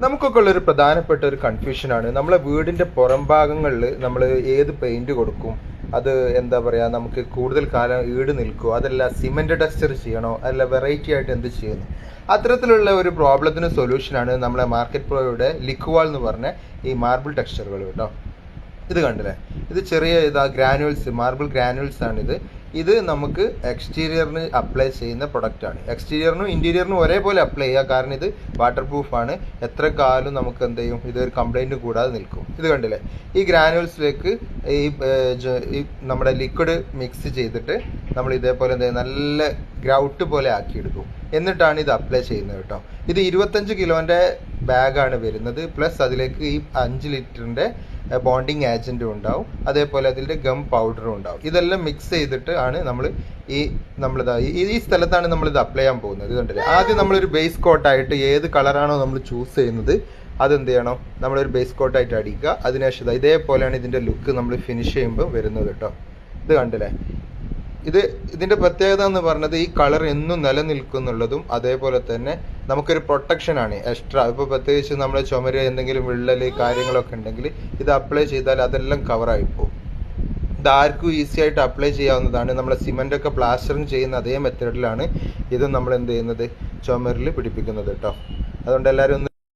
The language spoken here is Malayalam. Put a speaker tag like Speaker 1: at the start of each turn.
Speaker 1: നമുക്കൊക്കെ ഉള്ളൊരു പ്രധാനപ്പെട്ട ഒരു കൺഫ്യൂഷനാണ് നമ്മളെ വീടിൻ്റെ പുറം ഭാഗങ്ങളിൽ നമ്മൾ ഏത് പെയിൻറ് കൊടുക്കും. അത് എന്താ പറയുക, നമുക്ക് കൂടുതൽ കാലം ഈട് നിൽക്കുമോ, അതല്ല സിമെൻറ്റ് ടെക്സ്ചർ ചെയ്യണോ, അല്ല വെറൈറ്റി ആയിട്ട് എന്ത് ചെയ്യുന്നു. അത്തരത്തിലുള്ള ഒരു പ്രോബ്ലത്തിന് സൊല്യൂഷനാണ് നമ്മളെ മാർക്കറ്റ് പ്രോയുടെ ലിക്വാൾ എന്ന് പറഞ്ഞ ഈ മാർബിൾ ടെക്സ്ചറുകൾ കേട്ടോ. ഇത് കണ്ടില്ലേ, ഇത് ചെറിയ ഗ്രാനുവൽസ്, മാർബിൾ ഗ്രാനുവൽസ് ആണിത്. ഇത് നമുക്ക് എക്സ്റ്റീരിയറിന് അപ്ലൈ ചെയ്യുന്ന പ്രൊഡക്റ്റാണ്. എക്സ്റ്റീരിയറിനും ഇൻറ്റീരിയറിനും ഒരേപോലെ അപ്ലൈ ചെയ്യുക, കാരണം ഇത് വാട്ടർ പ്രൂഫാണ്. എത്ര കാലം നമുക്ക് എന്ത് ചെയ്യും, ഇതൊരു കംപ്ലൈൻറ്റ് കൂടാതെ നിൽക്കും. ഇത് കണ്ടില്ലേ, ഈ ഗ്രാനുവൽസിലേക്ക് ഈ നമ്മുടെ ലിക്വിഡ് മിക്സ് ചെയ്തിട്ട് നമ്മൾ ഇതേപോലെ എന്ത് ചെയ്യും, നല്ല ഗ്രൗട്ട് പോലെ ആക്കിയെടുക്കും. എന്നിട്ടാണ് ഇത് അപ്ലൈ ചെയ്യുന്നത് കേട്ടോ. ഇത് 25 കിലോൻ്റെ ബാഗാണ് വരുന്നത്. പ്ലസ് അതിലേക്ക് ഈ 5 ലിറ്ററിൻ്റെ ബോണ്ടിങ് ഏജൻറ്റും ഉണ്ടാവും, അതേപോലെ അതിൻ്റെ ഗം പൗഡറും ഉണ്ടാവും. ഇതെല്ലാം മിക്സ് ചെയ്തിട്ട് ആണ് ഈ സ്ഥലത്താണ് നമ്മളിത് അപ്ലൈ ചെയ്യാൻ പോകുന്നത്. കണ്ടില്ലേ, ആദ്യം നമ്മളൊരു ബേസ് കോട്ടായിട്ട് ഏത് കളറാണോ നമ്മൾ ചൂസ് ചെയ്യുന്നത് അതെന്ത് ചെയ്യണം, നമ്മളൊരു ബേസ് കോട്ടായിട്ട് അടിക്കുക. അതിനുശേഷം ഇതേപോലെയാണ് ഇതിൻ്റെ ലുക്ക് നമ്മൾ ഫിനിഷ് ചെയ്യുമ്പോൾ വരുന്നത് കേട്ടോ. ഇത് കണ്ടില്ലേ, ഇതിൻ്റെ പ്രത്യേകത എന്ന് പറഞ്ഞത് ഈ കളർ എന്നും നിലനിൽക്കുന്നുള്ളതും, അതേപോലെ തന്നെ നമുക്കൊരു പ്രൊട്ടക്ഷനാണ് എക്സ്ട്രാ. ഇപ്പോൾ പ്രത്യേകിച്ച് നമ്മുടെ ചുമര് എന്തെങ്കിലും വിള്ളൽ കാര്യങ്ങളൊക്കെ ഉണ്ടെങ്കിൽ ഇത് അപ്ലൈ ചെയ്താൽ അതെല്ലാം കവറായി പോകും. ഇതാർക്കും ഈസി ആയിട്ട് അപ്ലൈ ചെയ്യാവുന്നതാണ്. നമ്മുടെ സിമെൻ്റൊക്കെ പ്ലാസ്റ്ററിങ് ചെയ്യുന്ന അതേ മെത്തേഡിലാണ് ഇതും നമ്മൾ എന്ത് ചെയ്യുന്നത്, ചുമരിൽ പിടിപ്പിക്കുന്നത് കേട്ടോ. അതുകൊണ്ട് എല്ലാവരും ഒന്ന്